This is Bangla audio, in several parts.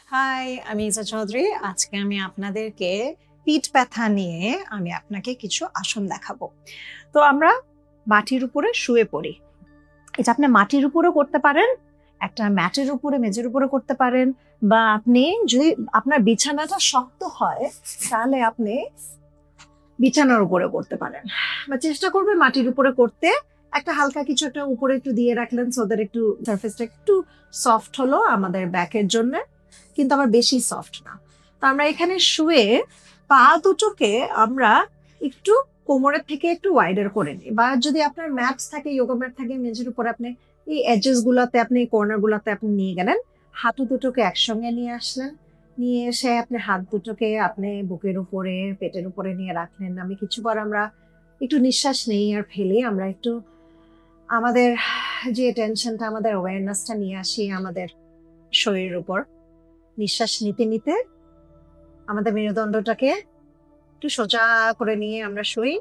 হাই, আমি ইসা চৌধুরী। আজকে আমি আপনাদেরকে পিঠ ব্যথা নিয়ে আপনাকে কিছু আসন দেখাবো। তো আমরা মাটির উপরে শুয়ে পড়ি। এটা আপনি মাটির উপরেও করতে পারেন, একটা ম্যাটের উপরে, মেঝের উপরে করতে পারেন, বা আপনি যদি আপনার বিছানাটা শক্ত হয় তাহলে আপনি বিছানার উপরে করতে পারেন, বা চেষ্টা করবেন মাটির উপরে করতে। একটা হালকা কিছু একটা উপরে একটু দিয়ে রাখলেন, সো দ্যাট একটু সারফেসটা একটু সফট হলো আমাদের ব্যাকের জন্য, কিন্তু আবার বেশি সফট না। তো আমরা এখানে শুয়ে পা দুটোকে আমরা একটু কোমরের থেকে একটু ওয়াইডার করে নিই, বা যদি আপনার ম্যাট থাকে, যোগা ম্যাট থাকে মেঝের উপরে, আপনি এই এজেস গুলাতে, আপনি কর্নার গুলাতে আপনি নিয়ে গেলেন, হাঁটু দুটোকে একসঙ্গে নিয়ে আসলেন, নিয়ে এসে আপনি হাত দুটোকে আপনি বুকের উপরে, পেটের উপরে নিয়ে রাখলেন। আমি কিছুবার আমরা একটু নিঃশ্বাস নেই আর ফেলে আমরা একটু আমাদের যে টেনশনটা, আমাদের অ্যাওয়ারনেসটা নিয়ে আসি আমাদের শরীরের উপর। নিঃশ্বাস নিতে নিতে আমাদের মেরুদণ্ডটাকে একটু সোজা করে নিয়ে আমরা শুই,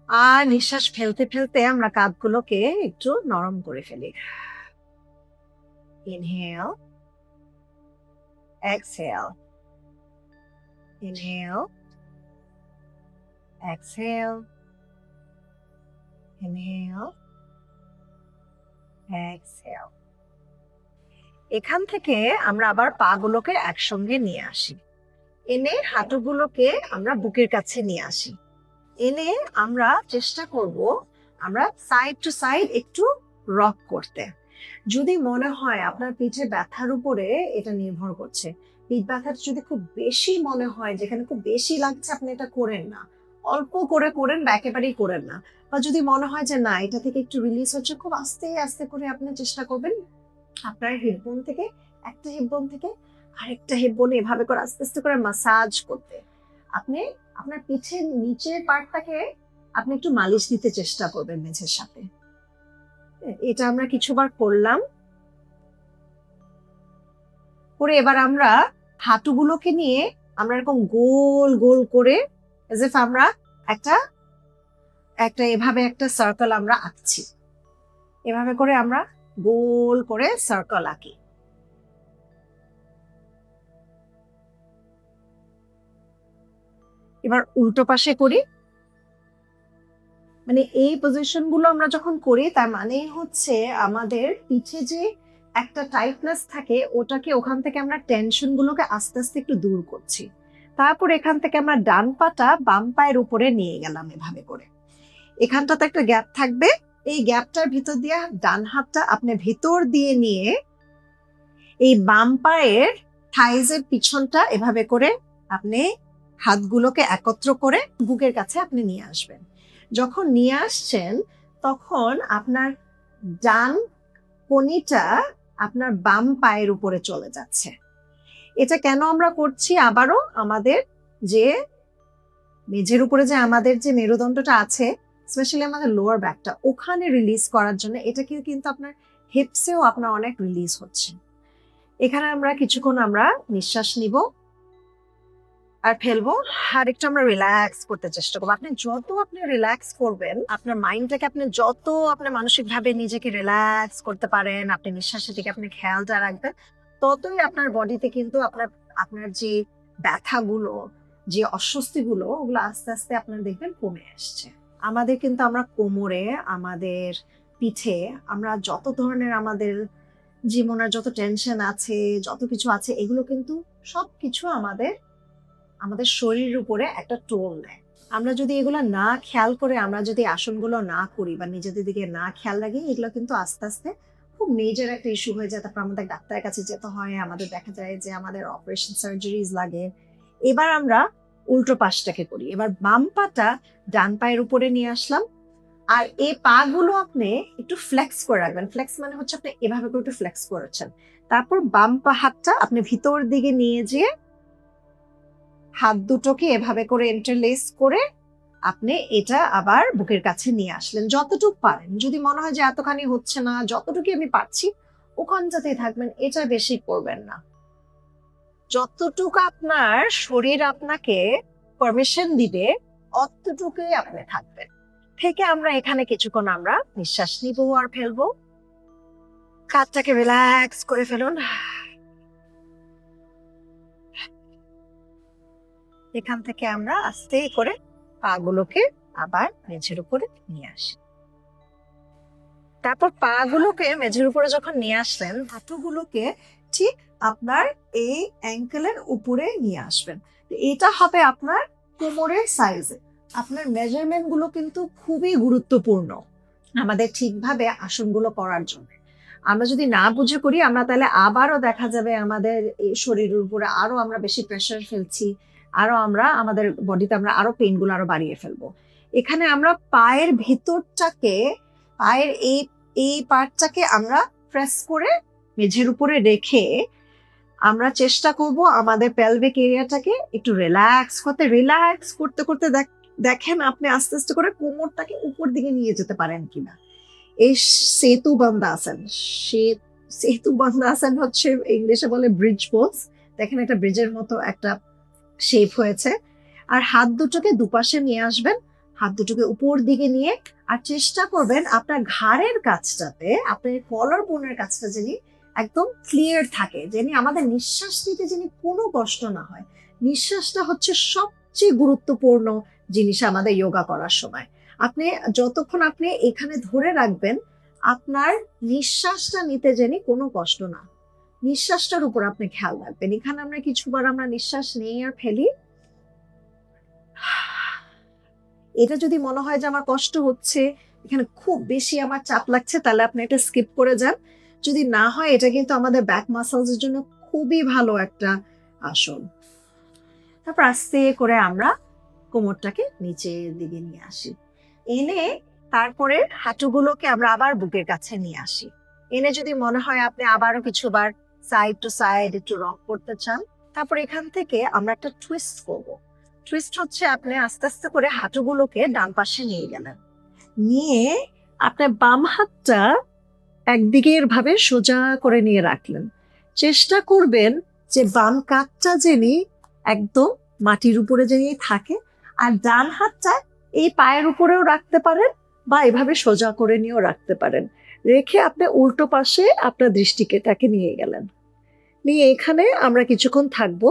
আর নিঃশ্বাস ফেলতে ফেলতে আমরা কাঁধগুলোকে একটু নরম করে ফেলি। Inhale, exhale, inhale, exhale, inhale, exhale. এখান থেকে আমরা আবার পা গুলোকে একসঙ্গে নিয়ে আসি, এনে হাঁটুগুলোকে আমরা বুকের কাছে নিয়ে আসি, এনে আমরা চেষ্টা করব আমরা সাইড টু সাইড একটু রক করতে। যদি মনে হয় আপনার পিঠে ব্যথার উপরে এটা নির্ভর করছে, পিঠ ব্যথাটা যদি খুব বেশি মনে হয়, যেখানে খুব বেশি লাগছে, আপনি এটা করেন না, অল্প করে করেন বা একেবারেই করেন না। বা যদি মনে হয় যে না, এটা থেকে একটু রিলিজ হচ্ছে, খুব আস্তে আস্তে করে আপনি চেষ্টা করবেন আপনার হিপবোন থেকে একটা হিপবোন থেকে আরেকটা হিপবোনে এভাবে করে আস্তে আস্তে করে মাসাজ করতে। আপনি আপনার পিঠের নিচের পার্টটাকে আপনি একটু মালিশ দিতে চেষ্টা করবেন মেঝের সাথে। এটা আমরা কিছুবার করলাম, করে এবার আমরা হাঁটুগুলোকে নিয়ে আমরা এরকম গোল গোল করে, এজ ইফ আমরা একটা একটা এভাবে একটা সার্কেল আমরা আঁকছি, এভাবে করে আমরা গোল করে সার্কেল আঁকি। এবার উল্টো পাশে করি, মানে এই পজিশন গুলো আমরা যখন করি তার মানে হচ্ছে আমাদের পিঠে যে একটা টাইটনেস থাকে, ওটাকে ওখান থেকে আমরা টেনশন গুলোকে আস্তে আস্তে একটু দূর করছি। তারপর এখান থেকে আমরা ডান পাটা বাম পায়ের উপরে নিয়ে গেলাম এভাবে করে। এখানটাতে একটা গ্যাপ থাকবে, এই গ্যাপটার ভিতর দিয়ে ডান হাতটা আপনি ভিতর দিয়ে নিয়ে এই বাম পায়ের থাইজের পিছনটা এভাবে করে আপনি হাতগুলোকে একত্র করে বুকের কাছে আপনি নিয়ে আসবেন। যখন নিয়ে আসছেন তখন আপনার ডান কনিটা আপনার বাম পায়ের উপরে চলে যাচ্ছে। এটা কেন আমরা করছি? আবারও আমাদের যে মেঝের উপরে যে আমাদের যে মেরুদণ্ডটা আছে, স্পেশালি আমাদের লোয়ার ব্যাকটা, ওখানে রিলিজ করার জন্য। এটাকে কিন্তু আপনার হিপসেও আপনার অনেক রিলিজ হচ্ছে। এখানে আমরা কিছুক্ষণ আমরা নিঃশ্বাস নিব আর ফেলবো, আর একটু আমরা রিল্যাক্স করতে চেষ্টা করবো। আপনি রিল্যাক্স করবেন, আপনার মাইন্ডটাকে আপনি যত আপনি মানসিক ভাবে নিজেকে রিল্যাক্স করতে পারেন, আপনি নিঃশ্বাসের দিকে আপনি খেয়ালটা রাখবেন, ততই আপনার বডিতে কিন্তু আপনার আপনার যে ব্যথাগুলো, যে অস্বস্তিগুলো, ওগুলো আস্তে আস্তে আপনার দেখবেন কমে আসছে। আমাদের কিন্তু আমরা কোমরে, আমাদের পিঠে, আমরা যত ধরনের আমাদের জীবনের যত টেনশন আছে, যত কিছু আছে, এগুলো কিন্তু সবকিছু আমাদের আমাদের শরীরের উপরে একটা টোল নেয়। আমরা যদি এগুলো না খেয়াল করে, আমরা যদি আসনগুলো না করি বা নিজেদের দিকে না খেয়াল রাখি, এগুলো কিন্তু আস্তে আস্তে খুব মেজর একটা ইস্যু হয়ে যায়। তারপর আমাদের ডাক্তারের কাছে যেতে হয়, আমাদের দেখা যায় যে আমাদের অপারেশন সার্জারিজ লাগে। এবার আমরা উল্টো পাশটাকে করি। এবার বাম পাটা ডান পায়ের উপরে নিয়ে আসলাম, আর এই পা গুলো আপনি একটু ফ্লেক্স করে রাখবেন। ফ্লেক্স মানে হচ্ছে আপনি এভাবে করে একটু ফ্লেক্স করেছেন, তারপর বাম পা হাতটা আপনি ভিতর দিকে নিয়ে যেয়ে হাত দুটোকে এভাবে করে ইন্টারলেস করে আপনি এটা আবার বুকের কাছে নিয়ে আসলেন যতটুকু পারেন। যদি মনে হয় যে এতখানি হচ্ছে না, যতটুকু আমি পারছি ওখানটাতেই থাকবেন, এটা বেশি করবেন না। যতটুকু আপনার শরীর আপনাকে পারমিশন দিবে অতটুকুই আপনি থাকবেন। থেকে আমরা এখানে কিছুক্ষণ আমরা নিঃশ্বাস নিব আর ফেলবো। কাঁধটাকে রিল্যাক্স করে ফেলুন, এখান থেকে আমরা আস্তে করে পাগুলোকে আবার মেঝের উপরে নিয়ে আসি। তারপর পাগুলোকে মেঝের উপরে যখন নিয়ে আসলেন, হাঁটুগুলোকে ঠিক আপনার এই অ্যাঙ্কেলের উপরে নিয়ে আসবেন। এটা হবে আপনার কোমরের সাইজে। আপনার মেজারমেন্ট গুলো কিন্তু খুবই গুরুত্বপূর্ণ আমাদের ঠিকভাবে আসনগুলো করার জন্য। আমরা যদি না বুঝে করি, আমরা তাহলে আবারও দেখা যাবে আমাদের এই শরীরের উপরে আরো আমরা বেশি প্রেশার ফেলছি, আরো আমরা আমাদের বডিতে আমরা আরো পেইন গুলো আরো বাড়িয়ে ফেলবো। এখানে আমরা পায়ের ভেতরটাকে, পায়ের এই পার্টটাকে আমরা প্রেস করে মেঝের উপরে রেখে আমরা চেষ্টা করব আমাদের পেলভিক এরিয়াটাকে একটু রিল্যাক্স করতে করতে দেখেন আপনি আস্তে আস্তে করে কোমরটাকে উপর দিকে নিয়ে যেতে পারেন কিনা। এই সেতু বান্ধা আসন হচ্ছে ইংলিশে বলে ব্রিজ পোজ। দেখেন একটা ব্রিজের মতো একটা শেপ হয়েছে। আর হাত দুটোকে দুপাশে নিয়ে আসবেন, হাত দুটোকে উপর দিকে নিয়ে, আর চেষ্টা করবেন আপনার ঘাড়ের কাছটাতে, আপনার কলার বোনের কাছটা যিনি একদম ক্লিয়ার থাকে, যিনি আমাদের নিঃশ্বাস নিতে যিনি কোনো কষ্ট না হয়। নিঃশ্বাসটা হচ্ছে সবচেয়ে গুরুত্বপূর্ণ জিনিস আমাদের যোগা করার সময়। আপনি যতক্ষণ আপনি এখানে ধরে রাখবেন, আপনার নিঃশ্বাসটা নিতে জানি কোনো কষ্ট না, নিঃশ্বাসটার উপর আপনি খেয়াল রাখবেন। এখানে আমরা কিছুবার আমরা নিঃশ্বাস নিই আর ফেলি। এটা যদি মনে হয় যে আমার কষ্ট হচ্ছে, এখানে খুব বেশি আমার চাপ লাগছে, তাহলে আপনি এটা স্কিপ করে যান। যদি না হয়, এটা কিন্তু আমাদের ব্যাক মাসলস এর জন্য খুবই ভালো একটা আসন। তারপর আস্তে করে আমরা কোমরটাকে নিচের দিকে নিয়ে আসি, এনে তারপরে হাঁটুগুলোকে আমরা আবার বুকের কাছে নিয়ে আসি। এনে যদি মনে হয় আপনি আবারও কিছুবার সাইড টু সাইড একটু রক করতে চান, তারপর এখান থেকে আমরা একটা টুইস্ট করবো। টুইস্ট হচ্ছে আপনি আস্তে আস্তে করে হাঁটুগুলোকে ডান পাশে নিয়ে গেলেন, নিয়ে আপনার বাম হাতটা একদিকের ভাবে সোজা করে নিয়ে রাখলেন। চেষ্টা করবেন যে বাম কাঁধটা যিনি একদম মাটির উপরে যিনি থাকে, আর ডান হাতটা এই পায়ের উপরেও রাখতে পারেন বা এভাবে সোজা করে নিয়েও রাখতে পারেন। রেখে আপনি উল্টো পাশে আপনার দৃষ্টিকেটাকে নিয়ে গেলেন, নিয়ে এখানে আমরা কিছুক্ষণ থাকবো।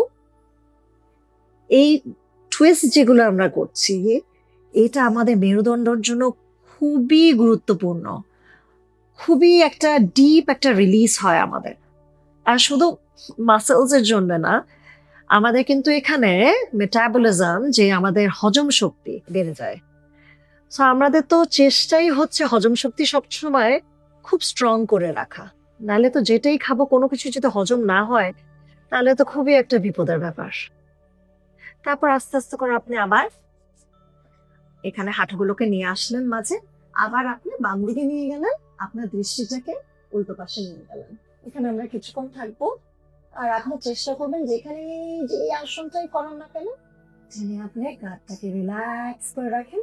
এই টুইস্ট যেগুলো আমরা করছি, এটা আমাদের মেরুদণ্ডের জন্য খুবই গুরুত্বপূর্ণ, খুবই একটা ডিপ একটা রিলিজ হয় আমাদের। আর শুধু মাসেলস এর জন্য না, আমাদের কিন্তু এখানে মেটাবলিজম, যে আমাদের হজম শক্তি বেড়ে যায়। সো আমাদের তো চেষ্টাই হচ্ছে হজম শক্তি সবসময় খুব স্ট্রং করে রাখা, নাহলে তো যেটাই খাবো কোনো কিছু যদি হজম না হয়, তাহলে তো খুবই একটা বিপদের ব্যাপার। তারপর আস্তে আস্তে করে আপনি আবার এখানে হাঁটুগুলোকে নিয়ে আসলেন মাঝে, আবার আপনি বাম দিকে নিয়ে গেলেন, আপনার দৃষ্টিটাকে উল্টো পাশে নিয়ে গেলেন। এখানে আমরা কিছুক্ষণ থাকবো। আর আপনি চেষ্টা করবেন যেখানে যে আসনটাই করেন না কেন, যিনি আপনি গাঁটটাকে রিল্যাক্স করে রাখেন,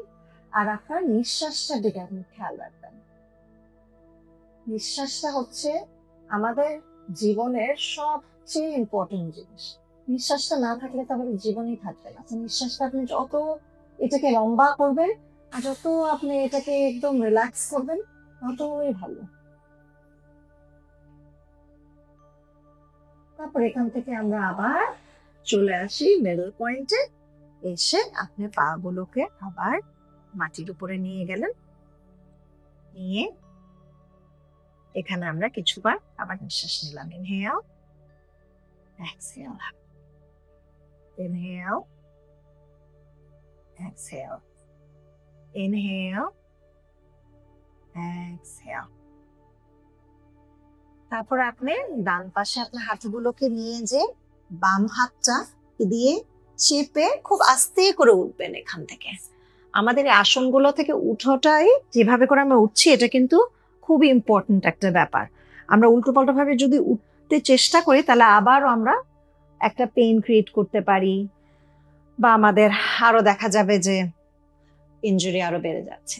আর আপনার নিঃশ্বাসটার দিকে আপনি খেয়াল রাখবেন। নিঃশ্বাসটা হচ্ছে আমাদের জীবনের সবচেয়ে ইম্পর্টেন্ট জিনিস। নিঃশ্বাসটা না থাকলে তো আমাদের জীবনই থাকবে না। নিঃশ্বাসটা আপনি যত এটাকে লম্বা করবেন আর যত আপনি এটাকে একদম রিল্যাক্স করবেন, ততই ভালো। তারপর এখান থেকে আমরা আবার চলে আসি মিডল পয়েন্টে। এসে আপনি পা গুলোকে আবার মাটির উপরে নিয়ে গেলেন, নিয়ে এখানে আমরা কিছুবার আবার নিঃশ্বাস নিলাম। Inhale, exhale, inhale, exhale, inhale, exhale. তারপর আপনি ডান পাশে আপনার হাঁটুগুলোকে নিয়ে যে বাম হাতটা দিয়ে চেপে খুব আস্তে করে উঠবেন। এখান থেকে আমাদের এই আসনগুলো থেকে উঠাটাই যেভাবে করে আমরা উঠছি, এটা কিন্তু খুব ইম্পর্টেন্ট একটা ব্যাপার। আমরা উল্টো পাল্টা ভাবে যদি উঠতে চেষ্টা করি, তাহলে আবারও আমরা একটা পেইন ক্রিয়েট করতে পারি, বা আমাদের আরো দেখা যাবে যে ইনজুরি আরো বেড়ে যাচ্ছে।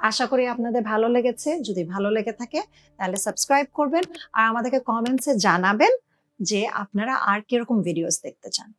আশা করি আপনাদের ভালো লেগেছে। যদি ভালো লেগে থাকে তাহলে সাবস্ক্রাইব করবেন, আর আমাদেরকে কমেন্টসে জানাবেন যে আপনারা আর কিরকম ভিডিওস দেখতে চান।